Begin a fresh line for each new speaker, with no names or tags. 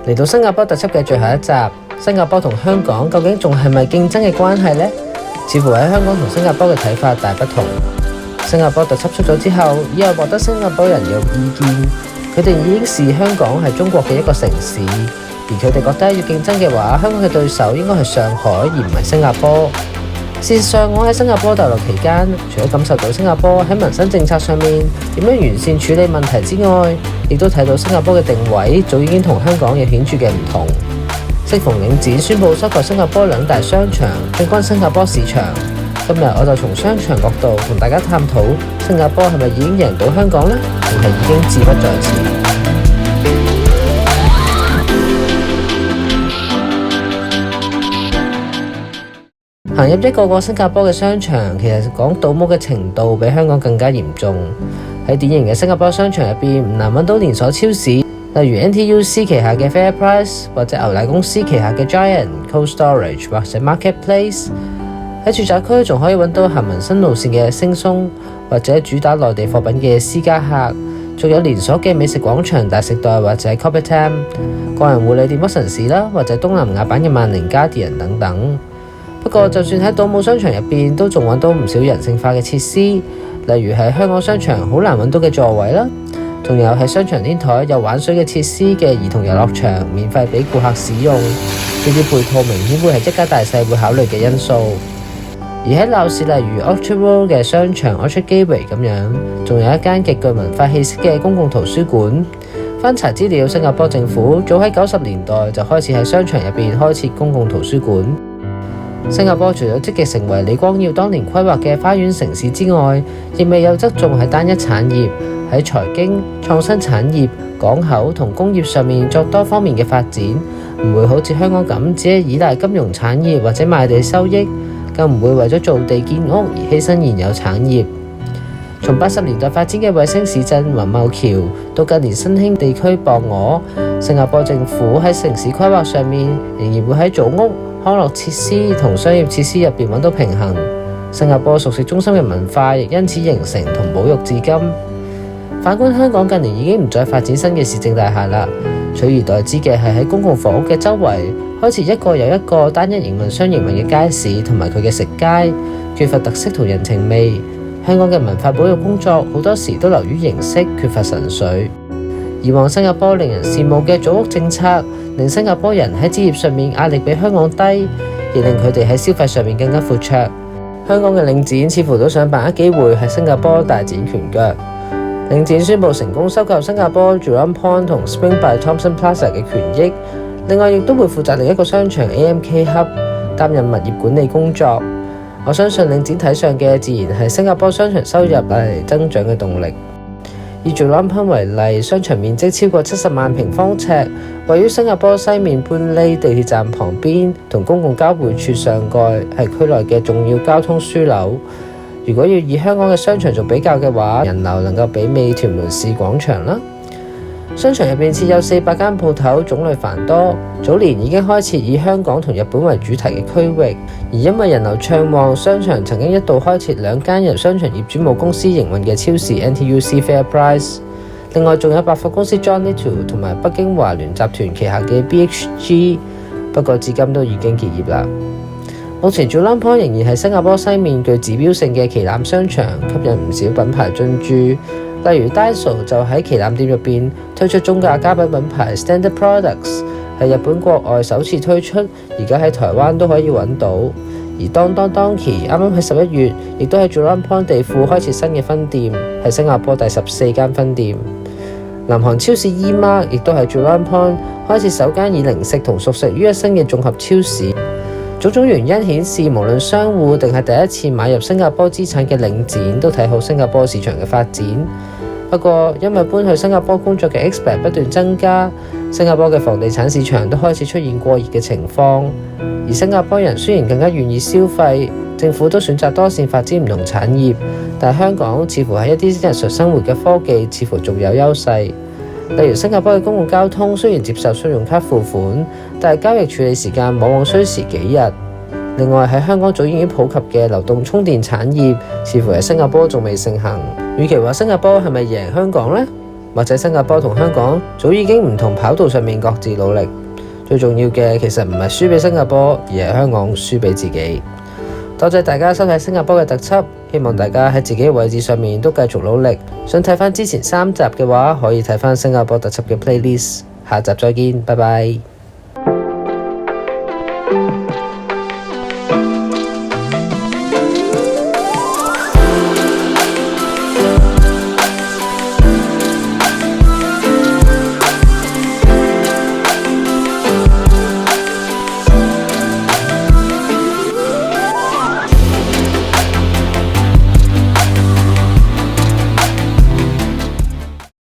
嚟到新加坡特輯嘅最後一集，新加坡同香港究竟仲係咪競爭嘅關係呢？似乎喺香港同新加坡嘅睇法大不同。新加坡特輯出咗之後，以後獲得新加坡人有意見，佢哋已經視香港係中國嘅一個城市，而佢哋覺得要競爭嘅話，香港嘅對手應該係上海而唔係新加坡。事實上，我喺新加坡逗留期間，除咗感受到新加坡喺民生政策上面點樣完善處理問題之外，亦都睇到新加坡嘅定位早已經同香港有顯著嘅唔同。適逢領展宣布收購新加坡2大商場，進軍新加坡市場。今日我就從商場角度同大家探討新加坡係咪已經贏到香港呢？定係已經志不在此？行入一個個新加坡嘅商場，其實講倒模嘅程度比香港更加嚴重。喺典型嘅新加坡商場入邊，唔難揾到連鎖超市，例如 NTUC 旗下嘅 FairPrice， 或者牛奶公司旗下嘅 Giant、Cold Storage 或者 Marketplace。喺住宅區仲可以揾到行民生路線嘅星松，或者主打內地貨品嘅私家客，仲有連鎖嘅美食廣場大食代或者 Kopitiam， 個人護理店屈臣氏啦，或者東南亞版嘅萬寧 Guardian 等等。不過，就算喺倒模商場入邊，都仲揾到唔少人性化嘅設施，例如喺香港商場好難揾到嘅座位啦，仲有喺商場天台有玩水嘅設施嘅兒童遊樂場，免費俾顧客使用。呢啲配套明顯會係一家大細會考慮嘅因素。而喺鬧市，例如 Orchard Road 嘅商場 Orchard Gateway 咁樣，仲有一間極具文化氣息嘅公共圖書館。翻查資料，新加坡政府早喺90年代就開始喺商場入邊開設公共圖書館。新加坡除咗積極成為李光耀當年規劃嘅花園城市之外，亦未有側重喺單一產業，喺財經、創新產業、港口同工業上面作多方面嘅發展，唔會好似香港咁只係依賴金融產業或者賣地收益，更唔會為咗造地建屋而犧牲現有產業。從80年代發展嘅衛星市鎮宏茂橋，到近年新興地區博鰲，新加坡政府喺城市規劃上面仍然會喺組屋、康樂設施同商業設施入邊揾到平衡。新加坡熟食中心嘅文化亦因此形成同保育至今。反觀香港近年已經唔再發展新嘅市政大廈啦，取而代之嘅係喺公共房屋嘅周圍開設一個又一個單一營運商營運嘅街市同埋佢嘅食街，缺乏特色同人情味。香港嘅文化保育工作好多時都流於形式，缺乏神髓。以往新加坡令人羨慕嘅組屋政策，令新加坡人喺置業上面壓力比香港低，亦令佢哋喺消費上面更加闊綽。香港嘅領展似乎都想把握機會喺新加坡大展拳腳。領展宣布成功收購新加坡 Jurong Point 同 Spring by Thomson Plaza 嘅權益，另外亦都會負責另一個商場 AMK Hub 擔任物業管理工作。我相信領展睇上嘅自然係新加坡商場收入帶嚟增長嘅動力。以 Jurong Point 為例，商場面積超過70萬平方尺，位於新加坡西面潘利地鐵站旁邊，同公共交匯處上蓋，係區內嘅重要交通樞紐。如果要以香港嘅商場做比較嘅話，人流能夠媲美屯門市廣場啦。商場入邊設有400間鋪頭，種類繁多。早年已經開設以香港同日本為主題嘅區域，而因為人流暢旺，商場曾經一度開設2間由商場業主母公司營運嘅超市 NTUC FairPrice。另外仲有百貨公司 John Little 同埋北京華聯集團旗下嘅 BHG， 不過至今都已經結業啦。目前 Jurong Point 仍然係新加坡西面具指標性嘅旗艦商場，吸引唔少品牌進駐。例如 Daiso 就喺旗艦店入邊推出中價家品品牌 Standard Products， 係日本國外首次推出，而家喺台灣都可以揾到。而Don Don Donki 啱啱喺11月亦都喺 Jurong Point 地庫開設新嘅分店，係新加坡第14間分店。南韓超市 E-Mart 亦都喺 Jurong Point 開設首間以零食同熟食於一身嘅綜合超市。種種原因顯示，無論商戶定係第一次買入新加坡資產嘅領展，都睇好新加坡市場嘅發展。不過，因為搬去新加坡工作嘅 expat 不斷增加，新加坡嘅房地產市場都開始出現過熱嘅情況。而新加坡人雖然更加願意消費，政府都選擇多線發展唔同產業，但香港似乎喺一啲日常生活嘅科技似乎仲有優勢。例如新加坡嘅公共交通雖然接受信用卡付款，但係交易處理時間往往需時幾日。另外喺香港早已經普及嘅流動充電產業，似乎喺新加坡仲未盛行。與其話新加坡係咪贏香港呢？或者新加坡同香港早已經唔同跑道上面各自努力。最重要嘅其實唔係輸俾新加坡，而係香港輸俾自己。多謝大家收睇新加坡嘅特輯，希望大家喺自己嘅位置上面都繼續努力。想睇翻之前3集嘅話，可以睇翻新加坡特輯嘅 playlist。下集再見，拜拜。